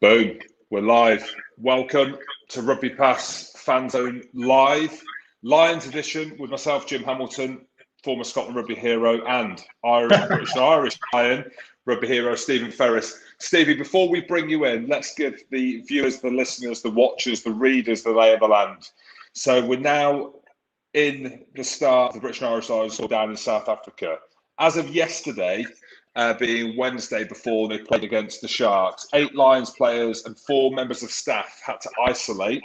Boom, we're live. Welcome to RugbyPass Fan Zone Live, Lions edition with myself, Jim Hamilton, former Scotland rugby hero and British and Irish Lion rugby hero, Stephen Ferris. Stevie, before we bring you in, let's give the viewers, the listeners, the watchers, the readers the lay of the land. So we're now in the start of the British and Irish Lions down in South Africa. As of yesterday, being Wednesday before they played against the Sharks, 8 Lions players and 4 members of staff had to isolate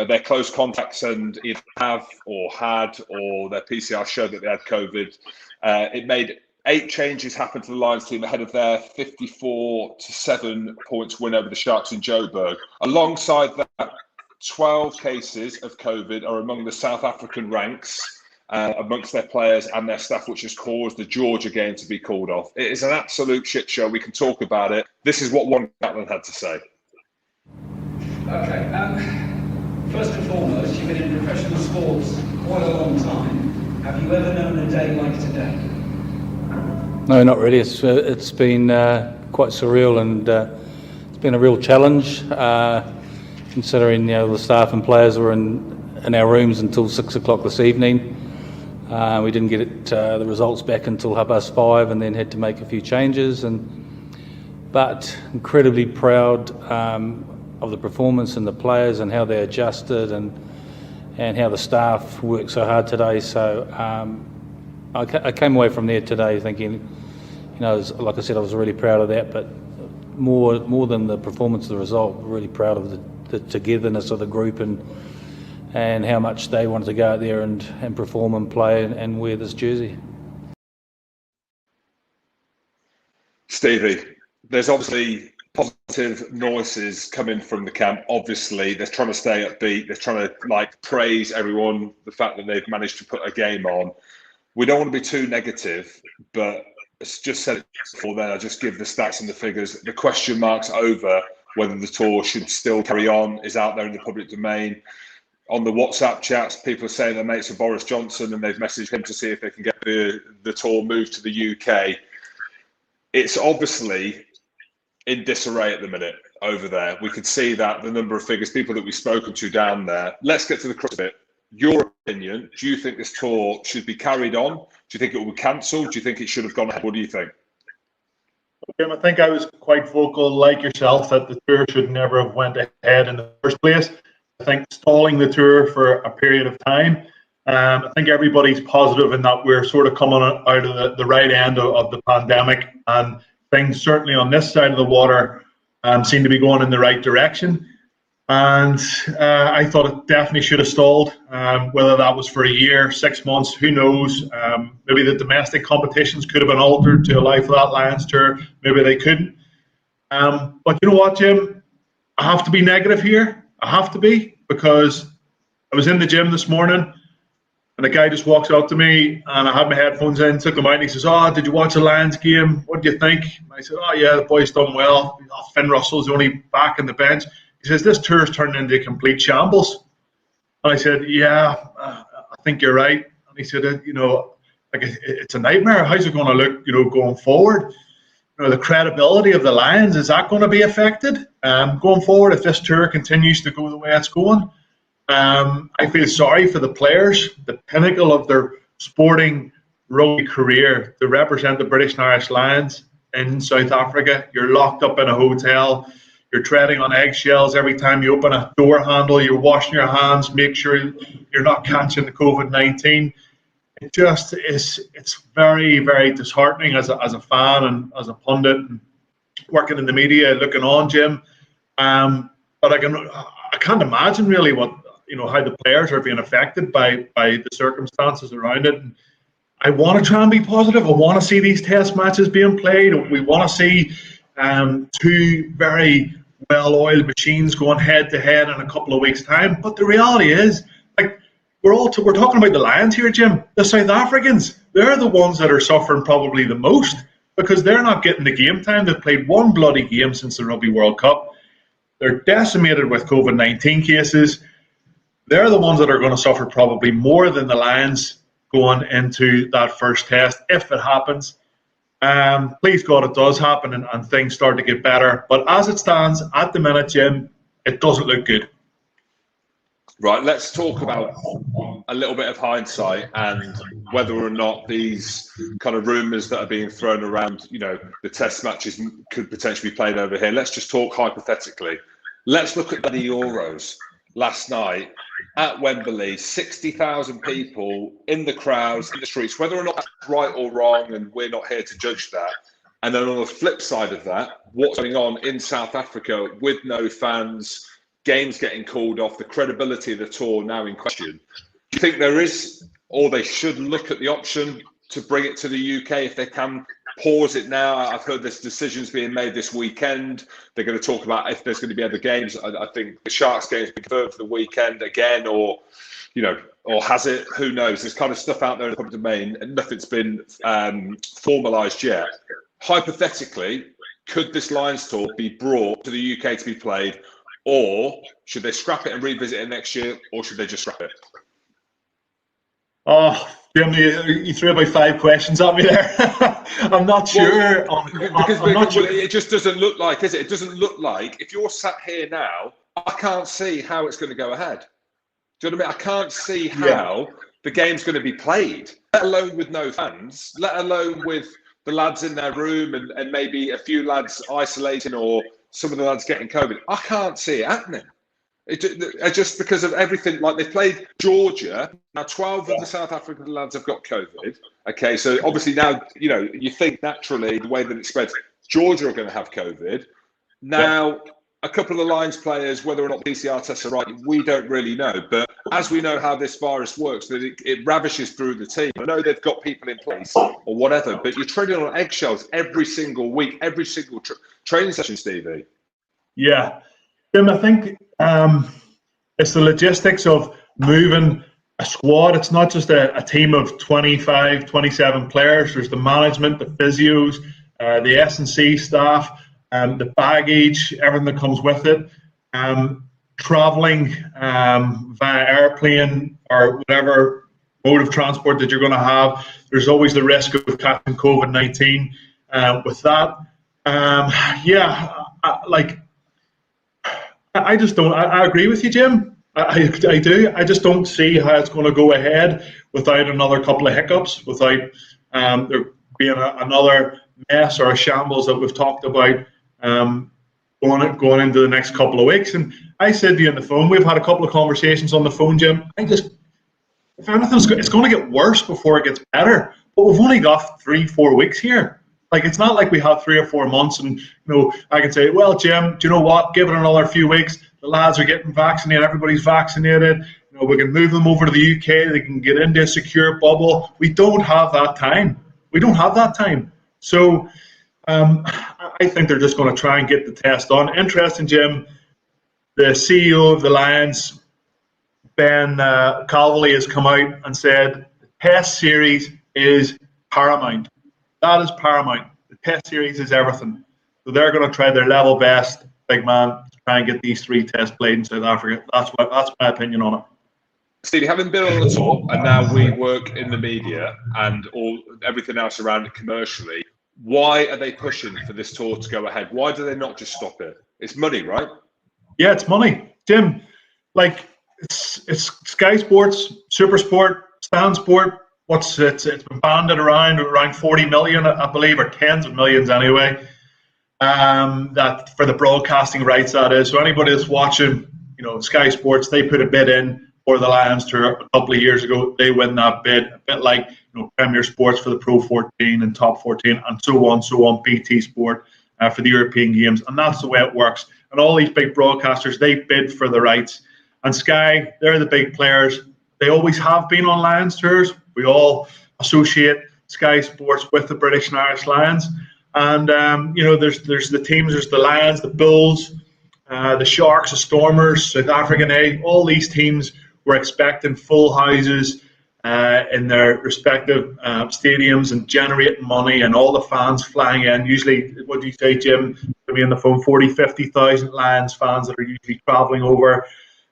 their close contacts and either have or had, or their PCR showed that they had COVID. It made 8 changes happen to the Lions team ahead of their 54-7 points win over the Sharks in Joburg. Alongside that, 12 cases of COVID are among the South African ranks amongst their players and their staff, which has caused the Georgia game to be called off. It is an absolute shit show. We can talk about it. This is what one Gatlin had to say. Okay. First and foremost, you've been in professional sports quite a long time. Have you ever known a day like today? No, not really. It's been quite surreal, and it's been a real challenge, considering the staff and players were in our rooms until 6 o'clock this evening. We didn't get the results back until 5:30, and then had to make a few changes. But incredibly proud of the performance and the players and how they adjusted and how the staff worked so hard today. So I came away from there today thinking, like I said, I was really proud of that. But more than the performance, the result, really proud of the togetherness of the group and how much they wanted to go out there and perform and play and wear this jersey. Stevie, there's obviously positive noises coming from the camp. Obviously, they're trying to stay upbeat. They're trying to praise everyone, the fact that they've managed to put a game on. We don't want to be too negative, but as just said it before then, I just give the stats and the figures. The question marks over whether the tour should still carry on is out there in the public domain. On the WhatsApp chats, people are saying they're mates with Boris Johnson and they've messaged him to see if they can get the tour moved to the UK. It's obviously in disarray at the minute over there. We could see that the number of figures, people that we've spoken to down there. Let's get to the crux of it. Your opinion, do you think this tour should be carried on? Do you think it will be cancelled? Do you think it should have gone ahead? What do you think? I think I was quite vocal, like yourself, that the tour should never have went ahead in the first place. I think stalling the tour for a period of time, I think everybody's positive in that we're sort of coming out of the right end of the pandemic, and things certainly on this side of the water seem to be going in the right direction. And I thought it definitely should have stalled, whether that was for a year, 6 months, who knows. Maybe the domestic competitions could have been altered to allow for that Lions tour. Maybe they couldn't. But you know what, Jim? I have to be negative here. I have to be, because I was in the gym this morning and a guy just walks up to me and I had my headphones in, took them out, and he says, did you watch the Lions game? What do you think? And I said, yeah, the boys done well. Finn Russell's only back in the bench. He says, this tour's turned into a complete shambles. And I said, yeah, I think you're right. And he said, it's a nightmare. How's it going to look, going forward? The credibility of the Lions, is that going to be affected going forward if this tour continues to go the way it's going? I feel sorry for the players, the pinnacle of their sporting rugby career, to represent the British and Irish Lions in South Africa. You're locked up in a hotel. You're treading on eggshells every time you open a door handle. You're washing your hands, make sure you're not catching the COVID-19. It just is. It's very, very disheartening as a fan and as a pundit and working in the media, looking on, Jim. But I can't imagine really what how the players are being affected by the circumstances around it. And I want to try and be positive. I want to see these test matches being played. We want to see Two very well-oiled machines going head-to-head in a couple of weeks' time. But the reality is, like, we're talking about the Lions here, Jim. The South Africans, they're the ones that are suffering probably the most because they're not getting the game time. They've played one bloody game since the Rugby World Cup. They're decimated with COVID-19 cases. They're the ones that are going to suffer probably more than the Lions going into that first test, if it happens. Please God, it does happen and things start to get better. But as it stands at the minute, Jim, it doesn't look good. Right, let's talk about a little bit of hindsight and whether or not these kind of rumours that are being thrown around, the test matches could potentially be played over here. Let's just talk hypothetically. Let's look at the Euros last night at Wembley, 60,000 people in the crowds, in the streets, whether or not that's right or wrong, and we're not here to judge that. And then on the flip side of that, what's going on in South Africa with no fans, games getting called off, the credibility of the tour now in question. Do you think there is, or they should look at the option to bring it to the UK if they can pause it now? I've heard there's decisions being made this weekend. They're going to talk about if there's going to be other games. I think the Sharks game has been confirmed for the weekend again, or has it? Who knows? There's kind of stuff out there in the public domain and nothing's been formalised yet. Hypothetically, could this Lions tour be brought to the UK to be played, or should they scrap it and revisit it next year, or should they just scrap it? Oh, Jim, you threw about 5 questions at me there. I'm not sure. Because it just doesn't look like, is it? It doesn't look like, if you're sat here now, I can't see how it's going to go ahead. Do you know what I mean? I can't see how the game's going to be played, let alone with no fans, let alone with the lads in their room and maybe a few lads isolating or some of the lads getting COVID. I can't see it happening. Just because of everything, like they played Georgia. Now 12 of the South African lads have got COVID. Okay, so obviously now, you think naturally the way that it spreads, Georgia are going to have COVID. Now, a couple of the Lions players, whether or not PCR tests are right, we don't really know. But as we know how this virus works, that it ravishes through the team. I know they've got people in place or whatever, but you're treading on eggshells every single week, every single training session, Stevie. Yeah. Jim, I think it's the logistics of moving a squad. It's not just a team of 25, 27 players. There's the management, the physios, the S&C staff, the baggage, everything that comes with it. Traveling via airplane or whatever mode of transport that you're going to have. There's always the risk of catching COVID-19 with that. I just don't. I agree with you, Jim. I do. I just don't see how it's going to go ahead without another couple of hiccups, without there being another mess or a shambles that we've talked about going into the next couple of weeks. And I said to you on the phone, we've had a couple of conversations on the phone, Jim. If anything, it's going to get worse before it gets better. But we've only got 3-4 weeks here. Like, it's not like we have 3 or 4 months and, I can say, well, Jim, do you know what? Give it another few weeks. The lads are getting vaccinated. Everybody's vaccinated. We can move them over to the UK. They can get into a secure bubble. We don't have that time. So I think they're just going to try and get the test done. Interesting, Jim. The CEO of the Lions, Ben Calvely, has come out and said the test series is paramount. That is paramount. The test series is everything. So they're going to try their level best, big man, to try and get these 3 tests played in South Africa. That's my opinion on it. Stevie, having been on the tour, and now we work in the media and everything else around it commercially, why are they pushing for this tour to go ahead? Why do they not just stop it? It's money, right? Yeah, it's money. Jim, it's Sky Sports, Super Sport, Stan Sport. It's been banded around 40 million, I believe, or tens of millions anyway. That for the broadcasting rights, that is. So anybody that's watching, Sky Sports, they put a bid in for the Lions tour a couple of years ago. They win that bid, a bit like Premier Sports for the Pro 14 and Top 14, and so on. BT Sport for the European Games, and that's the way it works. And all these big broadcasters, they bid for the rights. And Sky, they're the big players. They always have been on Lions tours. We all associate Sky Sports with the British and Irish Lions. And there's the teams. There's the Lions, the Bulls, the Sharks, the Stormers, South African A. All these teams were expecting full houses in their respective stadiums and generating money, and all the fans flying in. Usually, what do you say, Jim? To be on the phone, 40, 50,000 Lions fans that are usually travelling over.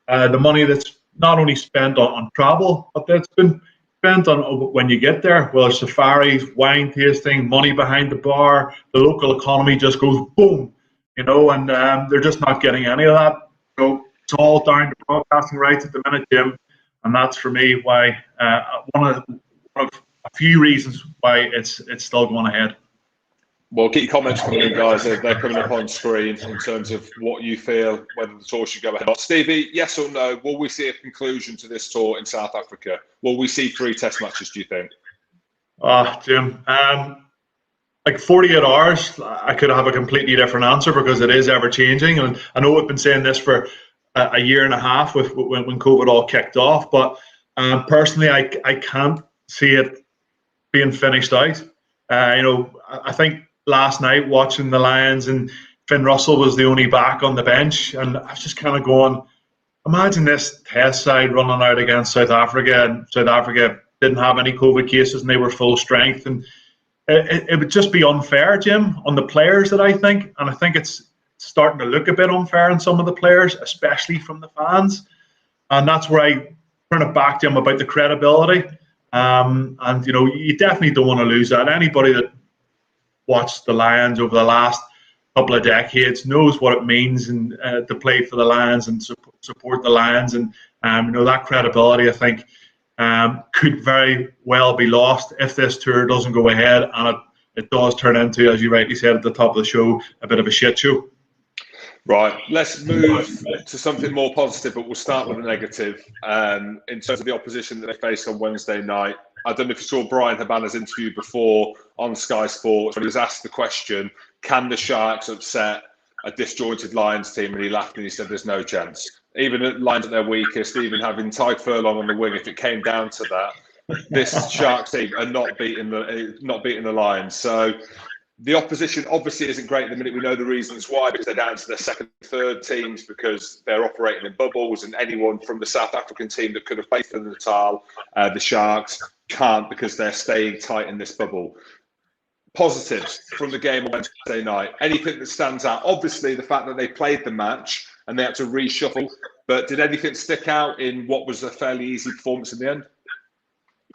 The money that's not only spent on travel, but that's been spent on when you get there. Well, safaris, wine tasting, money behind the bar. The local economy just goes boom, and they're just not getting any of that. So it's all down to broadcasting rights at the minute, Jim, and that's for me why one of a few reasons why it's still going ahead. Well, keep your comments coming in, guys. They're coming up on screen in terms of what you feel, whether the tour should go ahead. Stevie, yes or no, will we see a conclusion to this tour in South Africa? Will we see 3 test matches, do you think? Jim, like 48 hours, I could have a completely different answer because it is ever-changing. And I know we've been saying this for a year and a half when COVID all kicked off. But personally, I can't see it being finished out. I think last night watching the Lions and Finn Russell was the only back on the bench, and I was just kind of going, imagine this test side running out against South Africa, and South Africa didn't have any COVID cases and they were full strength, and it would just be unfair, Jim, on the players that I think, and I think it's starting to look a bit unfair on some of the players, especially from the fans, and that's where I turn it back to him about the credibility. And you definitely don't want to lose that. Anybody that watched the Lions over the last couple of decades knows what it means and to play for the Lions and support the Lions, and that credibility, I think, could very well be lost if this tour doesn't go ahead, and it does turn into, as you rightly said at the top of the show, a bit of a shit show. Right, let's move to something more positive, but we'll start with a negative. In terms of the opposition that they faced on Wednesday night, I don't know if you saw Brian Habana's interview before on Sky Sports, when he was asked the question, can the Sharks upset a disjointed Lions team? And he laughed and he said, there's no chance. Even at Lions at their weakest, even having Ty Furlong on the wing, if it came down to that, this Sharks team are not beating the Lions. So the opposition obviously isn't great at the minute. We know the reasons why, because they're down to their second, third teams, because they're operating in bubbles, and anyone from the South African team that could have played for the Natal, the Sharks, can't because they're staying tight in this bubble. Positives from the game on Wednesday night. Anything that stands out? Obviously, the fact that they played the match and they had to reshuffle. But did anything stick out in what was a fairly easy performance in the end?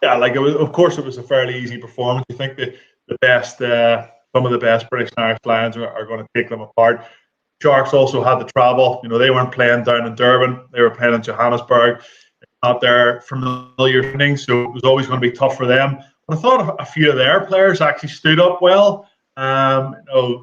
Yeah, of course, it was a fairly easy performance. I think the best, some of the best British and Irish Lions are going to take them apart. Sharks also had the travel. They weren't playing down in Durban. They were playing in Johannesburg. Not their familiar thing, so it was always going to be tough for them. But I thought a few of their players actually stood up well. It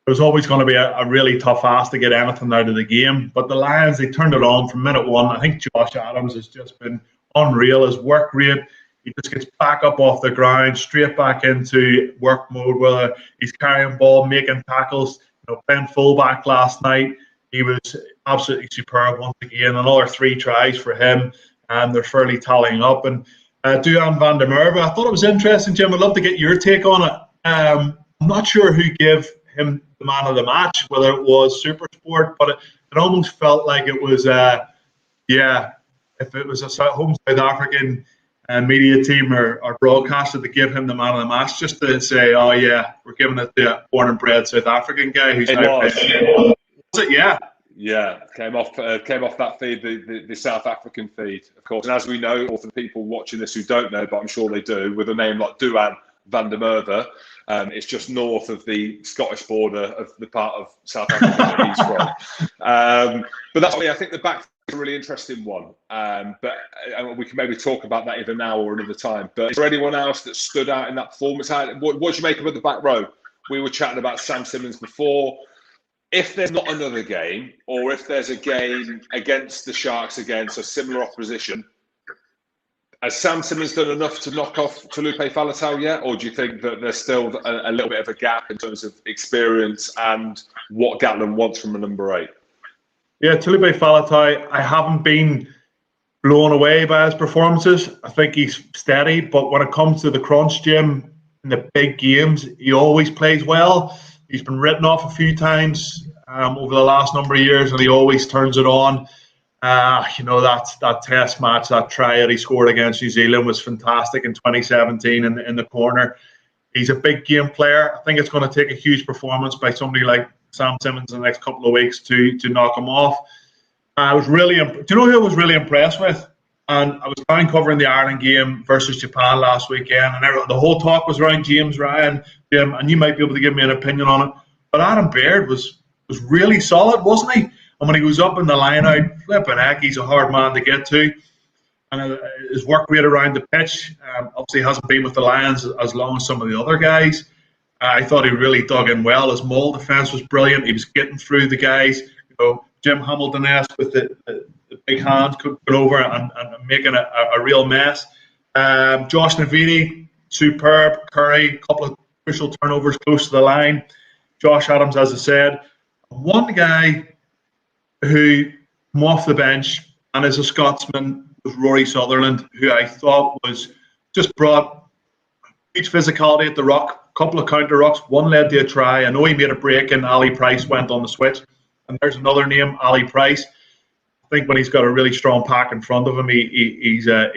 was always going to be a really tough ask to get anything out of the game. But the Lions, they turned it on from minute one. I think Josh Adams has just been unreal. His work rate, he just gets back up off the ground, straight back into work mode, whether he's carrying ball, making tackles, playing fullback last night. He was absolutely superb once again. Another 3 tries for him, and they're fairly tallying up. And Duhan van der Merwe, I thought it was interesting, Jim. I'd love to get your take on it. I'm not sure who gave him the man of the match, whether it was SuperSport, but it almost felt like it was, if it was a home South African media team or broadcaster to give him the man of the match, just to say, oh yeah, we're giving it to a born and bred South African guy who's now playing. Was it? Yeah, came off that feed, the South African feed, of course. And as we know, or for the people watching this who don't know, but I'm sure they do, with a name like Duhan van der Merwe, it's just north of the Scottish border of the part of South Africa that he's from. But that's why I think the back is a really interesting one. But we can maybe talk about that either now or another time. But is there anyone else that stood out in that performance? What do you make of the back row? We were chatting about Sam Simmonds before. If there's not another game, or if there's a game against the Sharks against a similar opposition, has Sam Simmonds done enough to knock off Taulupe Faletau yet? Or do you think that there's still a little bit of a gap in terms of experience and what Gatland wants from a number 8? Yeah, Taulupe Faletau, I haven't been blown away by his performances. I think he's steady, but when it comes to the crunch, Jim, in the big games, he always plays well. He's been written off a few times over the last number of years, and he always turns it on. That test match, that try that he scored against New Zealand was fantastic in 2017 in the corner. He's a big game player. I think it's going to take a huge performance by somebody like Sam Simmonds in the next couple of weeks to knock him off. I was really. Do you know who I was really impressed with? And I was down covering the Ireland game versus Japan last weekend, and the whole talk was around James Ryan. And you might be able to give me an opinion on it. But Adam Baird was really solid, wasn't he? And when he goes up in the line out, flipping heck, he's a hard man to get to. And his work rate around the pitch, obviously hasn't been with the Lions as long as some of the other guys. I thought he really dug in well. His maul defence was brilliant. He was getting through the guys. Jim Hamilton-esque with the big hands, going over and making a real mess. Josh Navidi, superb. Curry, a couple of crucial turnovers close to the line. Josh Adams, as I said. One guy who came off the bench and is a Scotsman was Rory Sutherland, who I thought was just brought huge physicality at the ruck, a couple of counter rucks, one led to a try. I know he made a break and Ali Price went on the switch. And there's another name, Ali Price. I think when he's got a really strong pack in front of him, he's a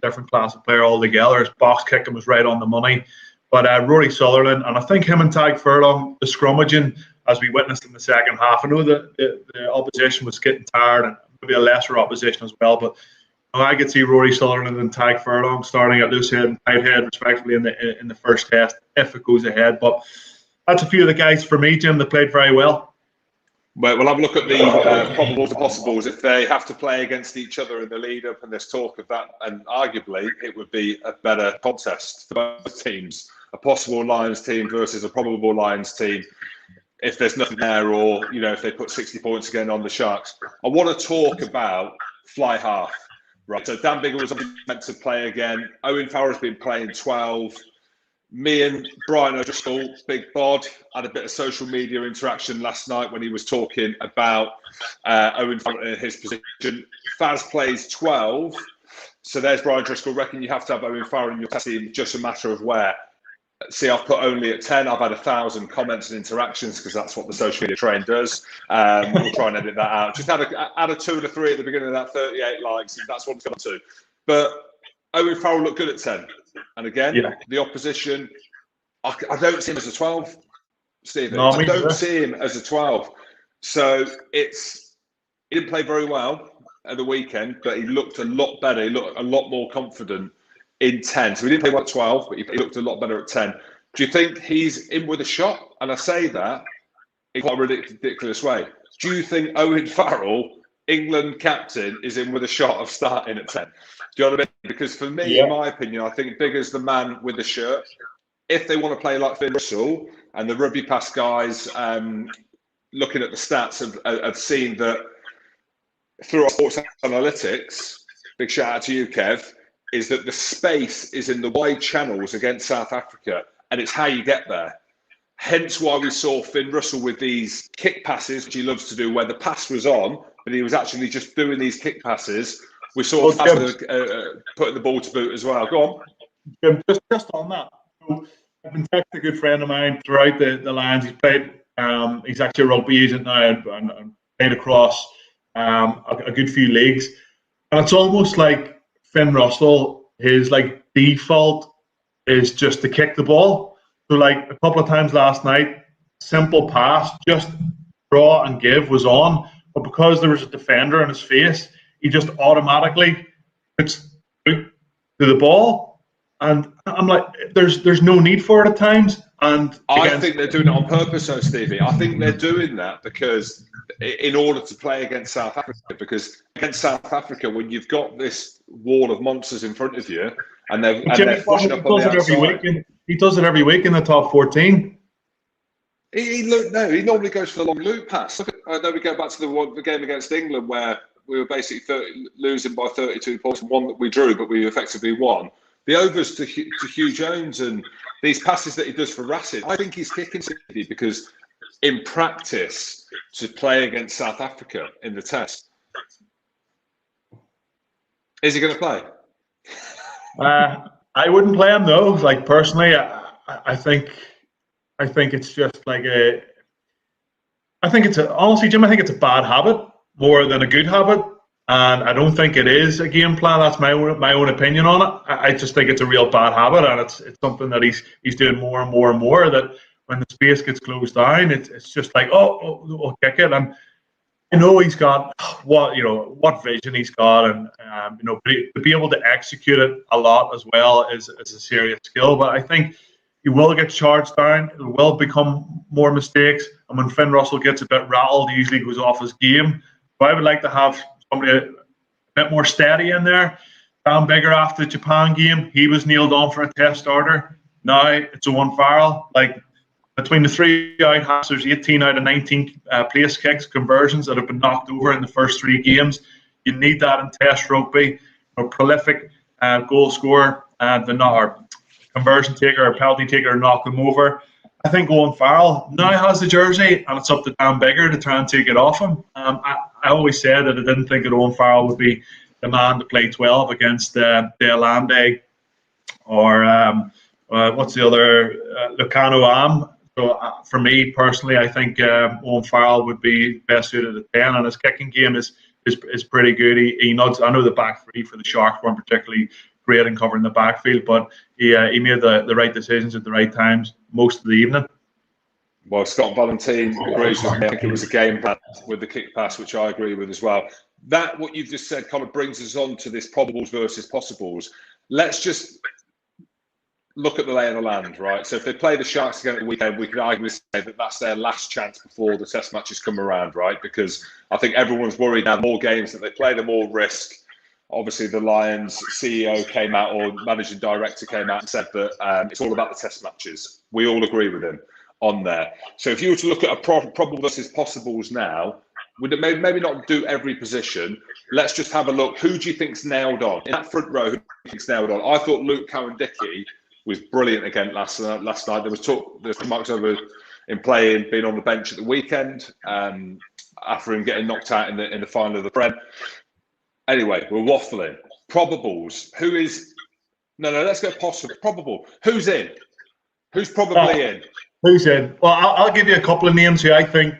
different class of player altogether. His box kicking was right on the money. But Rory Sutherland, and I think him and Tadhg Furlong, the scrummaging, as we witnessed in the second half. I know that the opposition was getting tired, and maybe a lesser opposition as well. But I could see Rory Sutherland and Tadhg Furlong starting at loose head and tight head, respectively, in the first test, if it goes ahead. But that's a few of the guys for me, Jim, that played very well. Well, we'll have a look at the probables and possibles if they have to play against each other in the lead up, and there's talk of that. And arguably, it would be a better contest for both teams: a possible Lions team versus a probable Lions team. If there's nothing there, or if they put 60 points again on the Sharks. I want to talk about fly half. Right. So Dan Biggar was meant to play again. Owen Farrell's been playing 12. Me and Brian O'Driscoll, Big Bod, had a bit of social media interaction last night when he was talking about Owen Farrell in his position. Faz plays 12. So there's Brian Driscoll. Reckon you have to have Owen Farrell in your team, just a matter of where. See, I've put only at 10. I've had 1,000 comments and interactions because that's what the social media train does. We'll try and edit that out. Just add a 2 and a 3 at the beginning of that 38 likes. That's what it's gone to. But Owen Farrell looked good at 10. And again, the opposition, I don't see him as a 12, Stephen. No, I don't see him as a 12. So he didn't play very well at the weekend, but he looked a lot better. He looked a lot more confident in 10. So he didn't play well at 12, but he looked a lot better at 10. Do you think he's in with a shot? And I say that in quite a ridiculous way. Do you think Owen Farrell, England captain, is in with a shot of starting at 10? Do you know what I mean? Because for me, in my opinion, I think Biggar's the man with the shirt. If they want to play like Finn Russell, and the RugbyPass guys, looking at the stats, have seen that through our sports analytics, big shout out to you, Kev, is that the space is in the wide channels against South Africa, and it's how you get there. Hence why we saw Finn Russell with these kick passes, which he loves to do, where the pass was on, but he was actually just doing these kick passes. We saw putting the ball to boot as well. Go on. Jim, just on that. So I've been texting a good friend of mine throughout the Lions. He's played. He's actually a rugby agent now and played across a good few leagues. And it's almost like Finn Russell, his default is just to kick the ball. So a couple of times last night, simple pass, just draw and give was on. But because there was a defender in his face, he just automatically puts to the ball, and I'm like, there's no need for it at times. And I think they're doing it on purpose, though, Stevie. I think they're doing that because in order to play against South Africa. Because against South Africa, when you've got this wall of monsters in front of you, and they're pushing up on the outside, he does it every week in the top 14. He normally goes for the long loop pass. I know we go back to the game against England where we were basically losing by 32 points, one that we drew, but we effectively won. The overs to Hugh Jones and these passes that he does for Racing, I think he's kicking City because in practice to play against South Africa in the test. Is he going to play? I wouldn't play him though. Personally, I think it's just like honestly, Jim, I think it's a bad habit more than a good habit. And I don't think it is a game plan. That's my own opinion on it. I just think it's a real bad habit, and it's something that he's doing more and more and more. That when the space gets closed down, it's just like, we'll kick it. And he's got what vision he's got, and to be able to execute it a lot as well is a serious skill. But I think he will get charged down. It will become more mistakes, and when Finn Russell gets a bit rattled, he usually goes off his game. But I would like to have somebody a bit more steady in there. Dan Bigger after the Japan game, he was nailed on for a test starter. Now it's Owen Farrell. Like, between the three out halves, there's 18 out of 19 place kicks conversions that have been knocked over in the first 3 games. You need that in Test rugby. A prolific goal scorer, or conversion taker or penalty taker to knock them over. I think Owen Farrell now has the jersey, and it's up to Dan Bigger to try and take it off him. I always said that I didn't think that Owen Farrell would be the man to play 12 against Dale Lande or what's the other, Lucano Am. So for me personally, I think Owen Farrell would be best suited at 10, and his kicking game is pretty good. He nods. I know the back three for the Sharks weren't particularly great in covering the backfield, but he made the right decisions at the right times most of the evening. Well, Scott Valentine agrees with me. I think it was a game plan with the kick pass, which I agree with as well. That, what you've just said, kind of brings us on to this probables versus possibles. Let's just look at the lay of the land, right? So if they play the Sharks again at the weekend, we could arguably say that that's their last chance before the test matches come around, right? Because I think everyone's worried now, the more games that they play, the more risk. Obviously, the Lions CEO came out, or managing director came out and said that it's all about the test matches. We all agree with him on there. So if you were to look at a probable versus possibles now, would it maybe not do every position? Let's just have a look. Who do you think's nailed on? In that front row, who do you think's nailed on? I thought Luke Cowan-Dickey was brilliant again last night. There was remarks over him being on the bench at the weekend after him getting knocked out in the final of the Prem. Anyway, we're waffling. Probables. Who is? No. Let's go possible. Probable. Who's in? Who's probably in? Who's in? Well, I'll give you a couple of names who I think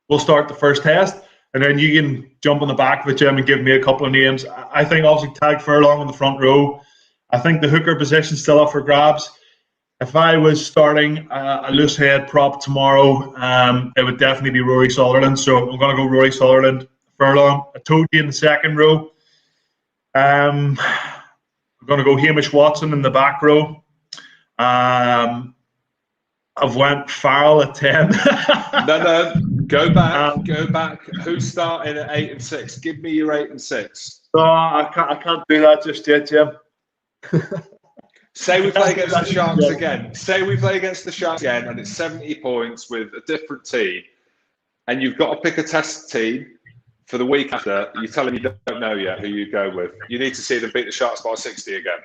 will start the first test, and then you can jump on the back of it, Jim, and give me a couple of names. I think obviously Tag Furlong in the front row. I think the hooker position's still up for grabs. If I was starting a loose head prop tomorrow, it would definitely be Rory Sutherland. So I'm going to go Rory Sutherland, Furlong. I told you in the second row. I'm going to go Hamish Watson in the back row. I've went Farrell at 10. No. Go back. Who's starting at 8 and 6? Give me your 8 and 6. No, I can't do that just yet, Jim. Say we play against the Sharks again. And it's 70 points with a different team, and you've got to pick a test team for the week after. You're telling me you don't know yet who you go with. You need to see them beat the Sharks by 60 again.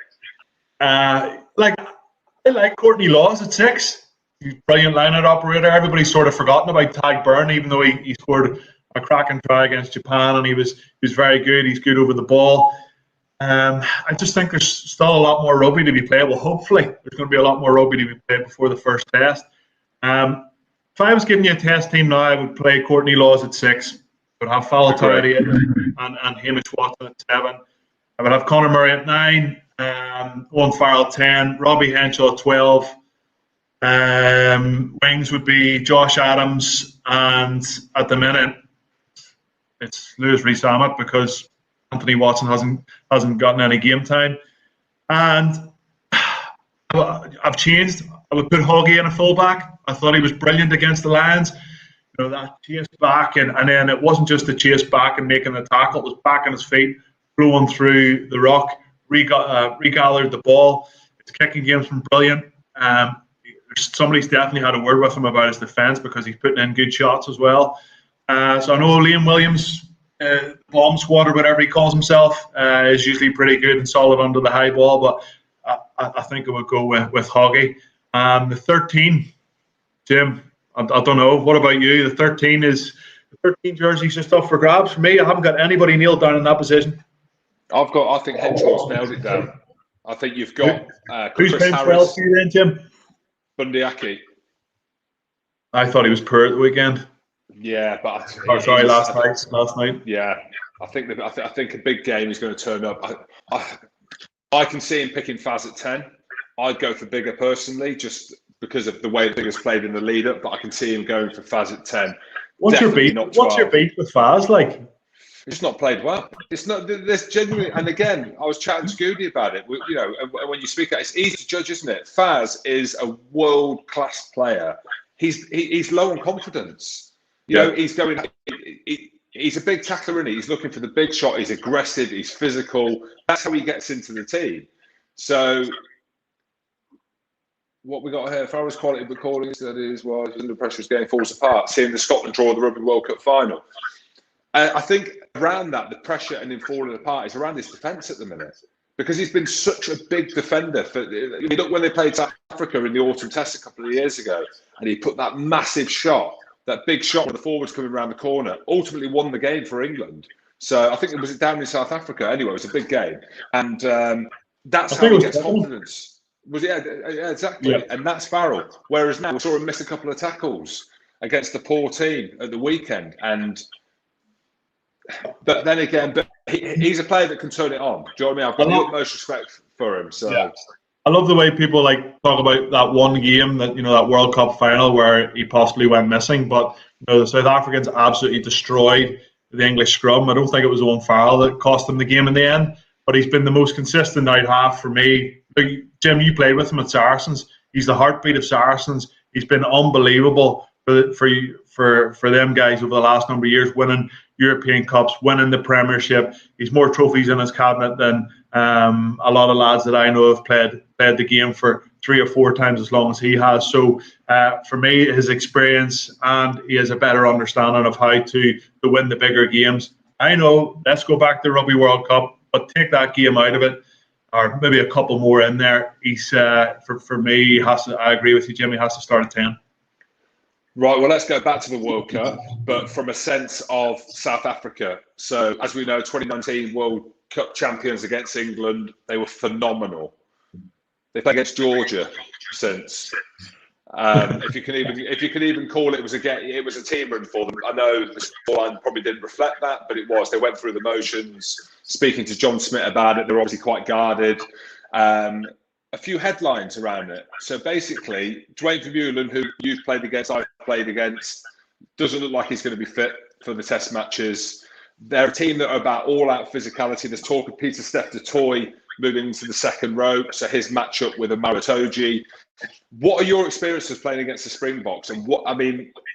I like Courtney Laws at 6. He's a brilliant line-out operator. Everybody's sort of forgotten about Tag Byrne, even though he scored a cracking try against Japan, and he was very good. He's good over the ball. I just think there's still a lot more rugby to be played. Well, hopefully there's going to be a lot more rugby to be played before the first test. If I was giving you a test team now, I would play Courtney Laws at 6. I would have Falatari and Hamish Watson at 7. I would have Conor Murray at 9, Owen Farrell at 10, Robbie Henshaw at 12. Wings would be Josh Adams, and at the minute it's Lewis Rees-Zammit because Anthony Watson hasn't gotten any game time. And I've changed. I would put Hoggy in a fullback. I thought he was brilliant against the Lions. You know, that chase back, and then it wasn't just the chase back and making the tackle. It was back on his feet, flowing through the rock, regathered the ball. His kicking game's been brilliant. Somebody's definitely had a word with him about his defence because he's putting in good shots as well. So I know Liam Williams, bomb squad or whatever he calls himself, is usually pretty good and solid under the high ball, but I think I would go with Hoggy. The 13, Jim, I don't know. What about you? The 13 jersey's just up for grabs for me. I haven't got anybody nailed down in that position. I think Henshaw's nailed it down. I think you've got who's Chris playing Harris. for you then, Jim? Bundyaki. I thought he was poor at the weekend. Yeah, but last night. Yeah, I think a big game is going to turn up. I can see him picking Faz at 10. I'd go for Bigger personally, just because of the way Bigger's played in the lead up. But I can see him going for Faz at 10. What's your beef with Faz like? It's not played well. It's not. There's genuinely, and again, I was chatting to Goody about it. You know, when you speak, it's easy to judge, isn't it? Faz is a world-class player. He's low on confidence. You know, he's going. He's a big tackler, isn't he? He's looking for the big shot. He's aggressive. He's physical. That's how he gets into the team. So, what we got here, Farrell's quality recording studies was under pressure, is getting falls apart. Seeing the Scotland draw the Rugby World Cup final. I think around that, the pressure and him falling apart is around his defence at the minute, because he's been such a big defender. Look when they played South Africa in the autumn test a couple of years ago, and he put that massive shot, that big shot with the forwards coming around the corner, ultimately won the game for England. So I think it was down in South Africa. Anyway, it was a big game, and that's how he gets confidence. Yeah, exactly, yeah. And that's Farrell. Whereas now we saw him miss a couple of tackles against the poor team at the weekend, But then again, he's a player that can turn it on. Do you know what I mean? I've got the utmost respect for him. So yeah. I love the way people talk about that one game, that World Cup final where he possibly went missing. But the South Africans absolutely destroyed the English scrum. I don't think it was Owen Farrell that cost them the game in the end. But he's been the most consistent out half for me. Jim, you played with him at Saracens. He's the heartbeat of Saracens. He's been unbelievable for them guys over the last number of years, winning European Cups, winning the Premiership. He's more trophies in his cabinet than a lot of lads that I know have played the game for 3 or 4 times as long as he has. So for me, his experience, and he has a better understanding of how to win the bigger games. I know, let's go back to Rugby World Cup, but take that game out of it, or maybe a couple more in there. He's for me, I agree with you, Jimmy, has to start at 10. Right, well, let's go back to the World Cup, but from a sense of South Africa. So, as we know, 2019 World Cup champions against England, they were phenomenal. They played against Georgia since. If you can even call it was a team run for them. I know the scoreline probably didn't reflect that, but it was. They went through the motions. Speaking to John Smith about it, they're obviously quite guarded. A few headlines around it. So basically, Dwayne Vermeulen, who you've played against, I've played against, doesn't look like he's going to be fit for the test matches. They're a team that are about all-out physicality. There's talk of Peter Steph de Toy moving into the second row, so his matchup with Amara Itoje. What are your experiences playing against the Springboks? And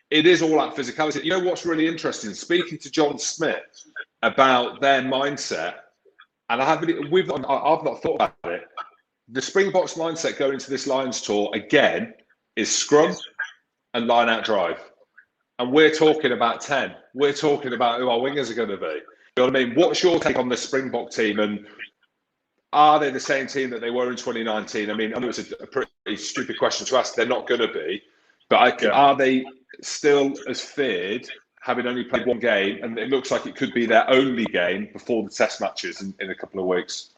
it is all-out physicality. You know what's really interesting? Speaking to John Smith about their mindset, and I've not thought about it. The Springboks mindset going into this Lions tour, again, is scrum and line-out drive. And we're talking about 10. We're talking about who our wingers are going to be. You know what I mean? What's your take on the Springbok team? And are they the same team that they were in 2019? I mean, I know it's a pretty stupid question to ask. They're not going to be. But are they still as feared, having only played one game? And it looks like it could be their only game before the test matches in a couple of weeks.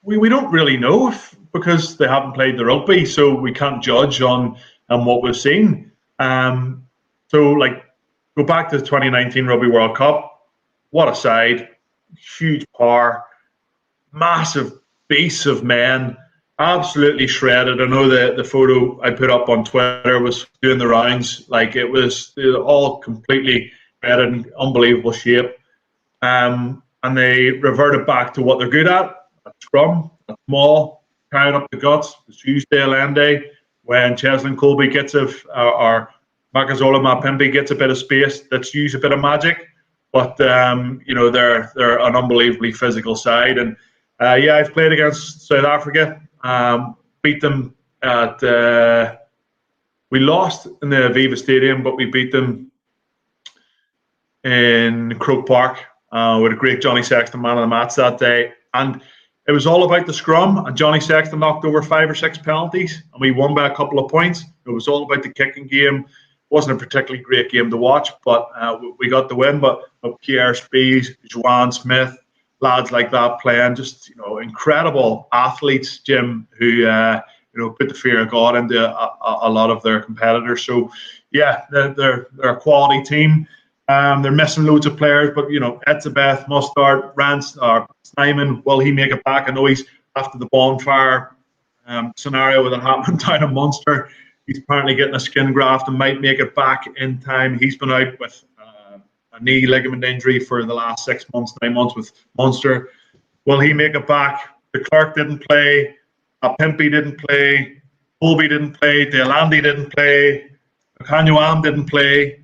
We don't really know because they haven't played the rugby, so we can't judge on what we've seen. Go back to the 2019 Rugby World Cup. What a side. Huge power. Massive beasts of men. Absolutely shredded. I know the photo I put up on Twitter was doing the rounds. It was all completely shredded in unbelievable shape. And they reverted back to what they're good at. Scrum, small, carrying up the guts. It's Tuesday, Allende, when Cheslin Colby gets or Makazola Mapimpi gets a bit of space. Let's use a bit of magic. But they're an unbelievably physical side. And I've played against South Africa. Beat them we lost in the Aviva Stadium, but we beat them in Croke Park with a great Johnny Sexton man of the match that day. And it was all about the scrum, and Johnny Sexton knocked over 5 or 6 penalties, and we won by a couple of points. It was all about the kicking game. It wasn't a particularly great game to watch, but we got the win. But Pierre Spies, Juan Smith, lads like that playing, just incredible athletes, Jim, who put the fear of God into a lot of their competitors. So, yeah, they're a quality team. They're missing loads of players, but Etzebeth, Mustard, Rance, or Simon, will he make it back? I know he's after the bonfire scenario that happened down in Munster. He's apparently getting a skin graft and might make it back in time. He's been out with a knee ligament injury for the last 6 months, 9 months with Munster. Will he make it back? De Klerk didn't play. Pimpy didn't play. Colby didn't play. Deolandi didn't play. Kanyuam didn't play.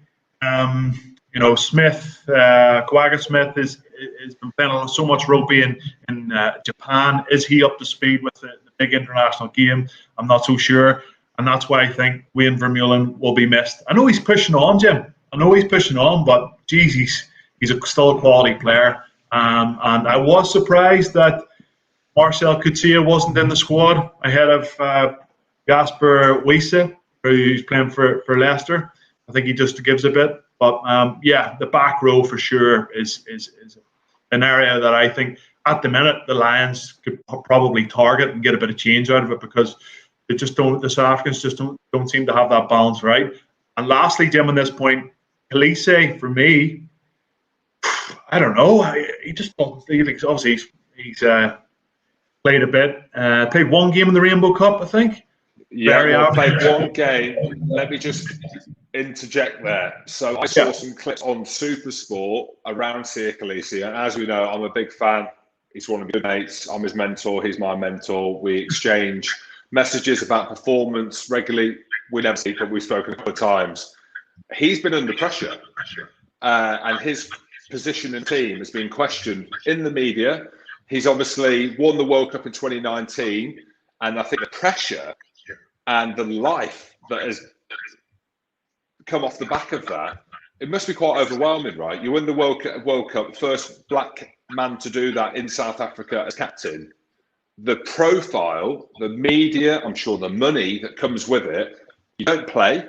Smith, Kawaga Smith has been playing so much rugby in Japan. Is he up to speed with the big international game? I'm not so sure. And that's why I think Wayne Vermeulen will be missed. I know he's pushing on, Jim. I know he's pushing on, but geez, he's still a quality player. And I was surprised that Marcel Coetzee wasn't in the squad ahead of Jasper Wiese, who's playing for Leicester. I think he just gives a bit. But the back row for sure is an area that I think at the minute the Lions could probably target and get a bit of change out of it, because they just don't. The South Africans just don't seem to have that balance right. And lastly, Jim, on this point, Elise, for me, I don't know. He just obviously he's played a bit. Played one game in the Rainbow Cup, I think. Yeah, played one game. Let me just interject there. So I saw some clips on SuperSport around Siya Kolisi, and as we know, I'm a big fan. He's one of my good mates. I'm his mentor. He's my mentor. We exchange messages about performance regularly. We never speak, but we've spoken a couple of times. He's been under pressure, and his position in the team has been questioned in the media. He's obviously won the World Cup in 2019, and I think the pressure and the life that has come off the back of that, it must be quite overwhelming, right? You win the World Cup, first black man to do that in South Africa as captain. The profile, the media, I'm sure the money that comes with it, you don't play,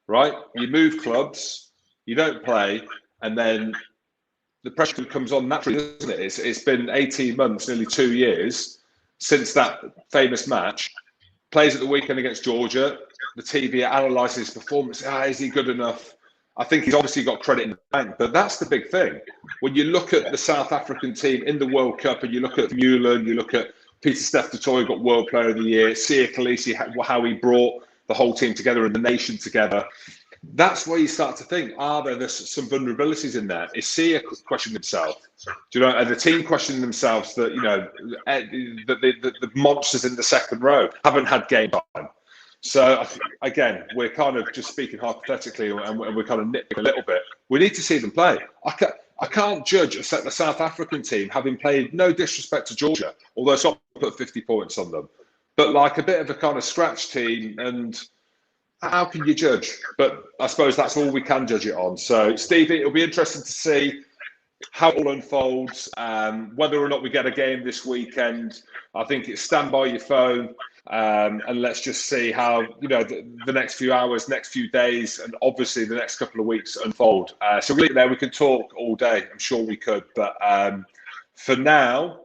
right? You move clubs, you don't play, and then the pressure comes on naturally, doesn't it? It's been 18 months, nearly 2 years since that famous match. Plays at the weekend against Georgia. The TV analyses his performance. Is he good enough? I think he's obviously got credit in the bank, but that's the big thing. When you look at the South African team in the World Cup, and you look at Vermeulen, you look at Peter Steph Toy got World Player of the Year, Siya Kolisi, how he brought the whole team together and the nation together. That's where you start to think, there's some vulnerabilities in there? Is Siya questioning himself? Do you know, are the team questioning themselves that, the monsters in the second row haven't had game time? So, again, we're kind of just speaking hypothetically, and we're kind of nitpicking a little bit. We need to see them play. I can't judge the South African team having played, no disrespect to Georgia, although some put 50 points on them, but like a bit of a kind of scratch team, and how can you judge? But I suppose that's all we can judge it on. So, Stevie, it'll be interesting to see how it all unfolds, whether or not we get a game this weekend. I think it's stand by your phone, and let's just see how the next few hours, next few days, and obviously the next couple of weeks unfold. So we can talk all day. I'm sure we could, but for now,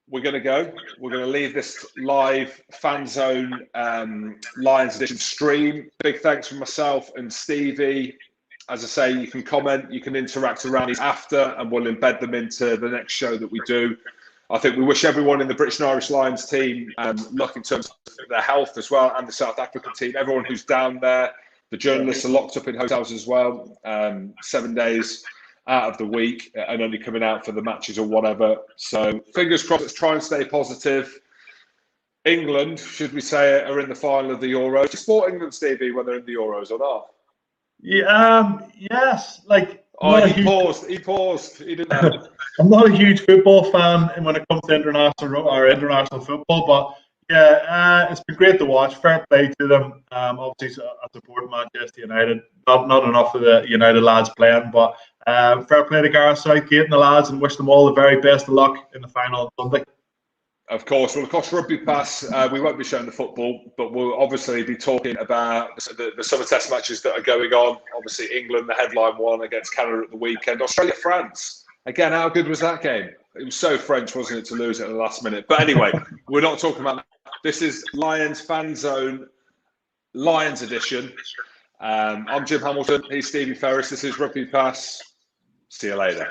we're going to go. We're going to leave this live Fan Zone Lions Edition stream. Big thanks from myself and Stevie. As I say, you can comment, you can interact around these after, and we'll embed them into the next show that we do. I think we wish everyone in the British and Irish Lions team luck in terms of their health as well, and the South African team. Everyone who's down there, the journalists are locked up in hotels as well, 7 days out of the week, and only coming out for the matches or whatever. So fingers crossed, let's try and stay positive. England, should we say, are in the final of the Euros. Do you support England, Stevie, when they're in the Euros or not? Yeah, yes. He paused. He didn't know. I'm not a huge football fan when it comes to international football, but yeah, it's been great to watch. Fair play to them. Obviously, I support Manchester United. Not enough of the United lads playing, but fair play to Gareth Southgate and the lads, and wish them all the very best of luck in the final on Sunday. Of course. Well, of course, RugbyPass, we won't be showing the football, but we'll obviously be talking about the summer test matches that are going on. Obviously, England, the headline one against Canada at the weekend. Australia, France. Again, how good was that game? It was so French, wasn't it, to lose it at the last minute? But anyway, we're not talking about that. This is Lions Fan Zone Lions edition. I'm Jim Hamilton. He's Stephen Ferris. This is Rugby Pass. See you later.